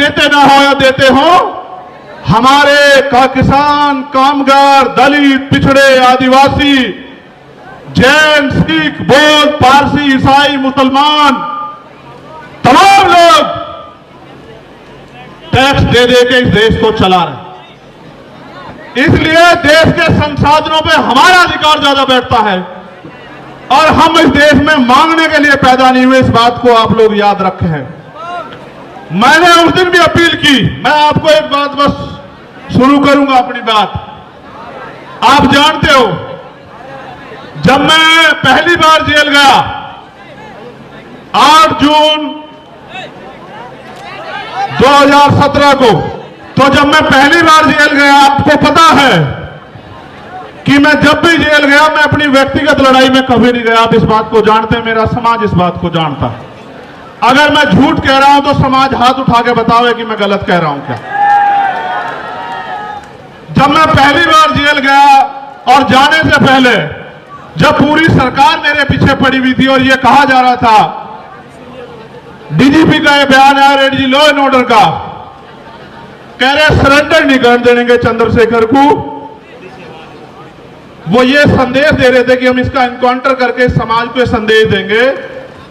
देते ना हो या देते हो, हमारे किसान, कामगार, दलित, पिछड़े, आदिवासी, जैन, सिख, बौद्ध, पारसी, ईसाई, मुसलमान, तमाम लोग टैक्स दे दे के इस देश को चला रहे। इसलिए देश के संसाधनों पे हमारा अधिकार ज्यादा बैठता है और हम इस देश में मांगने के लिए पैदा नहीं हुए। इस बात को आप लोग याद रखे हैं। मैंने उस दिन भी अपील की। मैं आपको एक बात बस शुरू करूंगा अपनी बात। आप जानते हो, जब मैं पहली बार जेल गया 8 जून 2017 को, तो जब मैं पहली बार जेल गया, आपको पता है कि मैं जब भी जेल गया मैं अपनी व्यक्तिगत लड़ाई में कभी नहीं गया। आप इस बात को जानते हैं, मेरा समाज इस बात को जानता है। अगर मैं झूठ कह रहा हूं तो समाज हाथ उठा के बतावे कि मैं गलत कह रहा हूं क्या। जब मैं पहली बार जेल गया और जाने से पहले जब पूरी सरकार मेरे पीछे पड़ी हुई थी और यह कहा जा रहा था, डीजीपी का यह बयान आया रेडी लॉ एंड ऑर्डर का, कह रहे सरेंडर नहीं कर देंगे चंद्रशेखर को। वो ये संदेश दे रहे थे कि हम इसका एनकाउंटर करके समाज को संदेश देंगे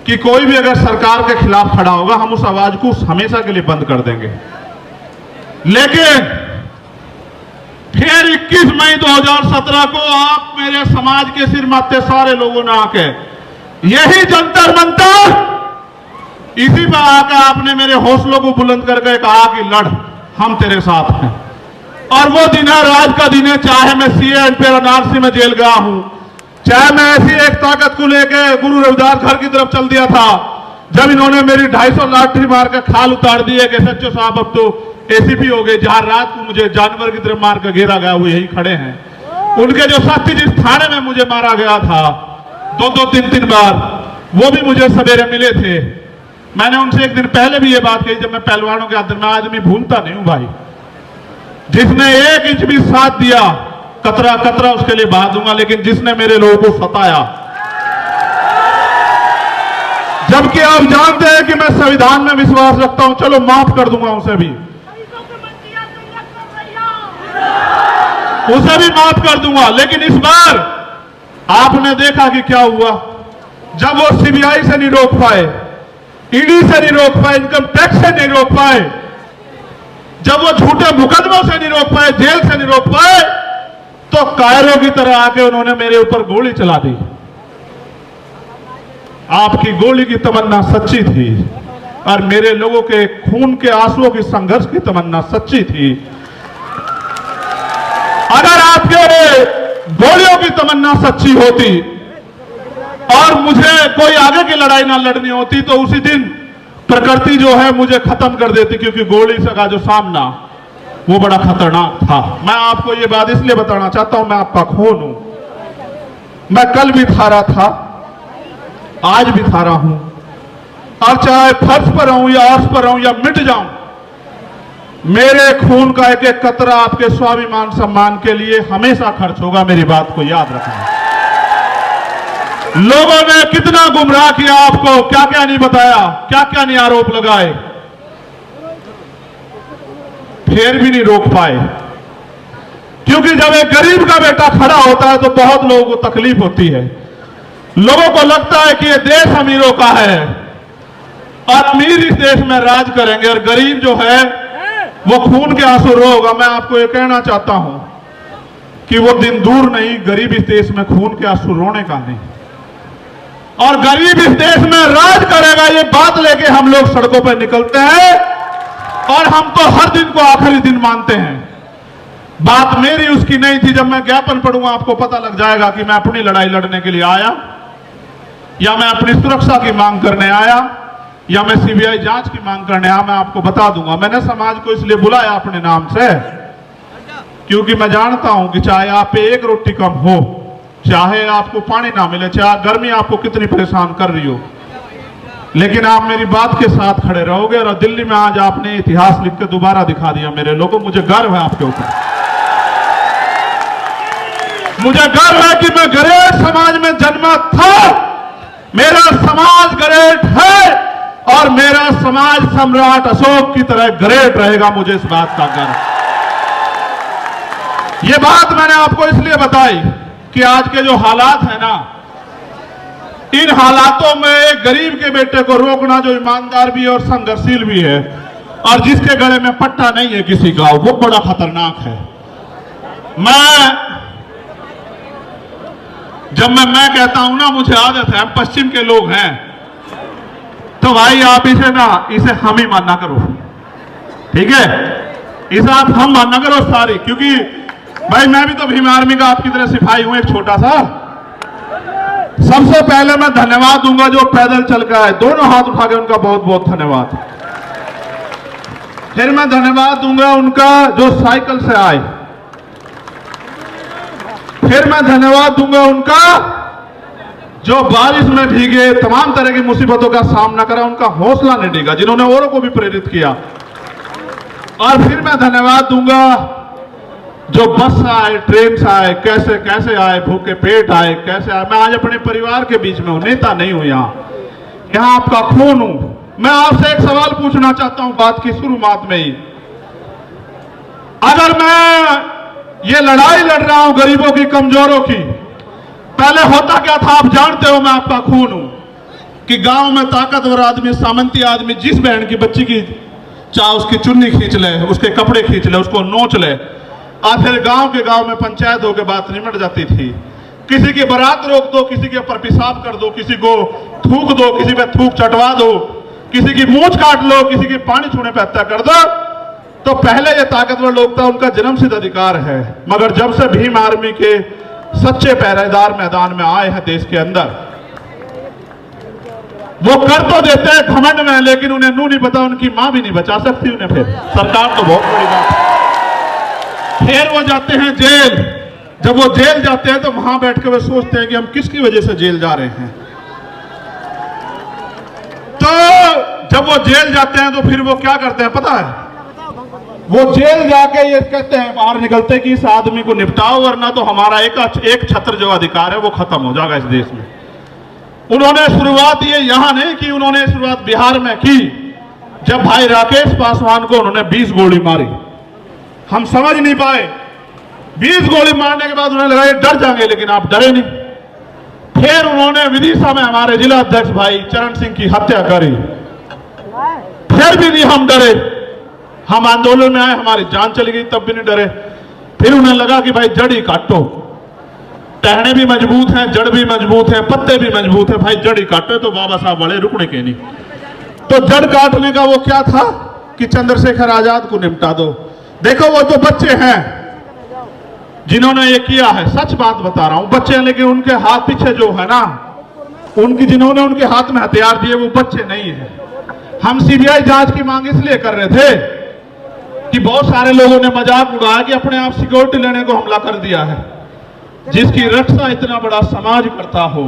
कि कोई भी अगर सरकार के खिलाफ खड़ा होगा हम उस आवाज को हमेशा के लिए बंद कर देंगे। लेकिन फिर 21 मई 2017 को आप मेरे समाज के सिर माथे सारे लोगों ने आके यही जंतर मंतर, इसी पर आकर आपने मेरे हौसलों को बुलंद करके कहा कि लड़, हम तेरे साथ हैं। और वो दिन है, राज का दिन है। चाहे मैं सीए एनआरसी में जेल गया हूं, चाहे मैं ऐसी एक ताकत को लेके गुरु रविदास घर की तरफ चल दिया था जब इन्होंने मेरी 250 लाठी मार कर खाल उतार दिए कि सच्चो साहब अब तो एसीपी हो गए। जहां रात को मुझे जानवर की तरफ मार कर घेरा गया, वो यही खड़े हैं। उनके जो साथी जिस थाने में मुझे मारा गया था 2-2, 3-3 बार, वो भी मुझे सवेरे मिले थे। मैंने उनसे एक दिन पहले भी ये बात कही, जब मैं पहलवानों के आदमी, मैं आदमी भूलता नहीं हूं भाई। जिसने 1 इंच भी साथ दिया, कतरा कतरा उसके लिए बहा दूंगा। लेकिन जिसने मेरे लोगों को सताया, जबकि आप जानते हैं कि मैं संविधान में विश्वास रखता हूं, चलो माफ कर दूंगा उसे भी माफ कर दूंगा। लेकिन इस बार आपने देखा कि क्या हुआ। जब वो सीबीआई से नहीं रोक पाए, ईडी से नहीं रोक पाए, इनकम टैक्स से नहीं रोक पाए, जब वो झूठे मुकदमों से नहीं रोक पाए, जेल से नहीं रोक पाए, तो कायरों की तरह आके उन्होंने मेरे ऊपर गोली चला दी। आपकी गोली की तमन्ना सच्ची थी और मेरे लोगों के खून के आंसुओं की संघर्ष की तमन्ना सच्ची थी। अगर आपके गोलियों की तमन्ना सच्ची होती और मुझे कोई आगे की लड़ाई ना लड़नी होती, तो उसी दिन प्रकृति जो है मुझे खत्म कर देती, क्योंकि गोली का जो सामना वो बड़ा खतरनाक था। मैं आपको ये बात इसलिए बताना चाहता हूं, मैं आपका खून हूं। मैं कल भी था रहा था, आज भी था रहा हूं, और चाहे फर्श पर रहूं या अर्श पर रहूं या मिट जाऊं, मेरे खून का एक एक कतरा आपके स्वाभिमान सम्मान के लिए हमेशा खर्च होगा। मेरी बात को याद रखना। लोगों ने कितना गुमराह किया आपको, क्या क्या नहीं बताया, क्या क्या नहीं आरोप लगाए, फिर भी नहीं रोक पाए। क्योंकि जब एक गरीब का बेटा खड़ा होता है तो बहुत लोगों को तकलीफ होती है। लोगों को लगता है कि ये देश अमीरों का है और अमीर इस देश में राज करेंगे और गरीब जो है वो खून के आंसू रोएगा। मैं आपको ये कहना चाहता हूं कि वो दिन दूर नहीं, गरीब इस देश में खून के आंसू रोने का नहीं, और गरीब इस देश में राज करेगा। ये बात लेके हम लोग सड़कों पर निकलते हैं और हम तो हर दिन को आखिरी दिन मानते हैं। बात मेरी उसकी नहीं थी। जब मैं ज्ञापन पढ़ूंगा आपको पता लग जाएगा कि मैं अपनी लड़ाई लड़ने के लिए आया या मैं अपनी सुरक्षा की मांग करने आया या मैं सीबीआई जांच की मांग करने आया। मैं आपको बता दूंगा। मैंने समाज को इसलिए बुलाया अपने नाम से क्योंकि मैं जानता हूं कि चाहे आप पे एक रोटी कम हो, चाहे आपको पानी ना मिले, चाहे गर्मी आपको कितनी परेशान कर रही हो, लेकिन आप मेरी बात के साथ खड़े रहोगे। और दिल्ली में आज आपने इतिहास लिख के दोबारा दिखा दिया मेरे लोगों। मुझे गर्व है आपके ऊपर। मुझे गर्व है कि मैं गरीब समाज में जन्मा था। मेरा समाज गरीब है, और मेरा समाज सम्राट अशोक की तरह ग्रेट रहेगा, मुझे इस बात का गर्व। ये बात मैंने आपको इसलिए बताई कि आज के जो हालात है ना, इन हालातों में एक गरीब के बेटे को रोकना जो ईमानदार भी है और संघर्षशील भी है और जिसके गले में पट्टा नहीं है किसी का, वो बड़ा खतरनाक है। जब मैं कहता हूं ना, मुझे आदत है, हम पश्चिम के लोग हैं, तो भाई आप इसे हम ही मानना करो, ठीक है? इसे आप हम मानना करो सारी, क्योंकि भाई मैं भी तो भीम आर्मी का आपकी तरह सिपाही हूं, एक छोटा सा। सबसे पहले मैं धन्यवाद दूंगा जो पैदल चल कर आए, दोनों हाथ उठा के उनका बहुत बहुत धन्यवाद। फिर मैं धन्यवाद दूंगा उनका जो साइकिल से आए। फिर मैं धन्यवाद दूंगा उनका जो बारिश में भीगे, तमाम तरह की मुसीबतों का सामना करा, उनका हौसला नहीं डिगा, जिन्होंने औरों को भी प्रेरित किया। और फिर मैं धन्यवाद दूंगा जो बस से आए, ट्रेन से आए, कैसे कैसे आए, भूखे पेट आए, कैसे आए। मैं आज अपने परिवार के बीच में हूं, नेता नहीं हूं, यहां आपका खून हूं। मैं आपसे एक सवाल पूछना चाहता हूं बात की शुरुआत में ही। अगर मैं ये लड़ाई लड़ रहा हूं गरीबों की, कमजोरों की, पहले होता क्या था आप जानते हो, मैं आपका खून हूं कि गांव में ताकतवर आदमी, सामंती आदमी जिस बहन की बच्ची की चाहे उसकी चुन्नी खींच ले, उसके कपड़े खींच ले, उसको नोच ले, और फिर गांव के गांव में पंचायत होकर बात निमट जाती थी। किसी की बारात रोक दो, किसी के ऊपर पेशाब कर दो, किसी को थूक दो, किसी पे थूक चटवा दो, किसी की मूंछ काट लो, किसी की पानी छूने पे हत्या कर दो। तो पहले ये ताकतवर लोग था, उनका जन्मसिद्ध अधिकार है। मगर जब से भीम आर्मी के सच्चे पहरेदार मैदान में आए हैं देश के अंदर, वो कर तो देते हैं घमंड में, लेकिन उन्हें नू नहीं पता, उनकी मां भी नहीं बचा सकती उन्हें। फिर सरकार तो बहुत बड़ी बात है। फिर वो जाते हैं जेल। जब वो जेल जाते हैं तो वहां बैठ के वो सोचते हैं कि हम किसकी वजह से जेल जा रहे हैं। तो जब वो जेल जाते हैं तो फिर वो क्या करते हैं पता है? वो जेल जाके ये कहते हैं बाहर निकलते कि इस आदमी को निपटाओ, वरना तो हमारा एक छत्र जो अधिकार है वो खत्म हो जाएगा इस देश में। उन्होंने शुरुआत ये यहां नहीं की, उन्होंने शुरुआत बिहार में की, जब भाई राकेश पासवान को उन्होंने 20 गोली मारी। हम समझ नहीं पाए, 20 गोली मारने के बाद उन्हें लगा ये डर जाएंगे, लेकिन आप डरे नहीं। फिर उन्होंने विदिशा में हमारे जिला अध्यक्ष भाई चरण सिंह की हत्या करी, फिर भी नहीं हम डरे। हम आंदोलन में आए, हमारी जान चली गई, तब भी नहीं डरे। फिर उन्हें लगा कि भाई जड़ ही काटो, टहने भी मजबूत हैं, जड़ भी मजबूत है, पत्ते भी मजबूत है, भाई जड़ ही काटो। तो बाबा साहब बड़े रुकने के नहीं। तो जड़ काटने का वो क्या था कि चंद्रशेखर आजाद को निपटा दो। देखो वो तो बच्चे हैं जिन्होंने ये किया है, सच बात बता रहा हूं, बच्चे हैं, लेकिन उनके हाथ पीछे जो है ना, जिन्होंने उनके हाथ में हथियार दिए वो बच्चे नहीं है। हम सीबीआई जांच की मांग इसलिए कर रहे थे कि बहुत सारे लोगों ने मजाक उड़ाया कि अपने आप सिक्योरिटी लेने को हमला कर दिया है। जिसकी रक्षा इतना बड़ा समाज करता हो,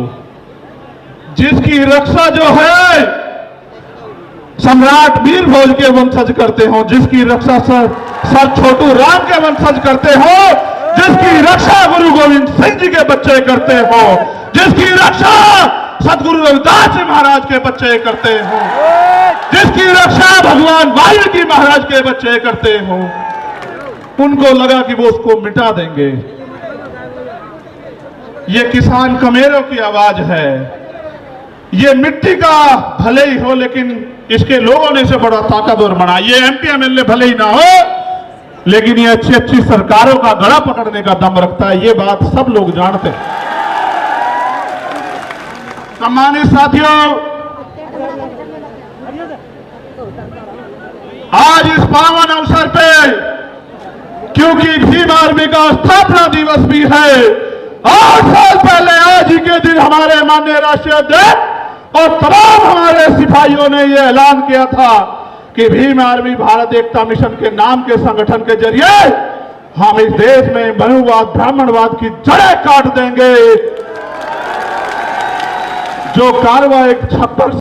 जिसकी रक्षा जो है सम्राट वीर भोज के वंशज करते हो, जिसकी रक्षा सर छोटू राम के वंशज करते हो, जिसकी रक्षा गुरु गोविंद सिंह जी के बच्चे करते हो, जिसकी रक्षा सदगुरु रविदास जी महाराज के बच्चे करते हो, जिसकी रक्षा भगवान वाल्मीकि महाराज के बच्चे करते हो, उनको लगा कि वो उसको मिटा देंगे। ये किसान कमेरों की आवाज है। ये मिट्टी का भले ही हो, लेकिन इसके लोगों ने इसे बड़ा ताकतवर बना। ये एमपी एमएलए भले ही ना हो, लेकिन ये अच्छी अच्छी सरकारों का गला पकड़ने का दम रखता है। ये बात सब लोग जानते हैं। सम्मानित साथियों, आज इस पावन अवसर पे, क्योंकि भीम आर्मी का स्थापना दिवस भी है, 8 साल पहले आज ही के दिन हमारे माननीय राष्ट्रीय अध्यक्ष और तमाम हमारे सिपाहियों ने यह ऐलान किया था कि भीम आर्मी भारत एकता मिशन के नाम के संगठन के जरिए हम इस देश में मनुवाद, ब्राह्मणवाद की जड़ें काट देंगे। जो कार्रवाई 56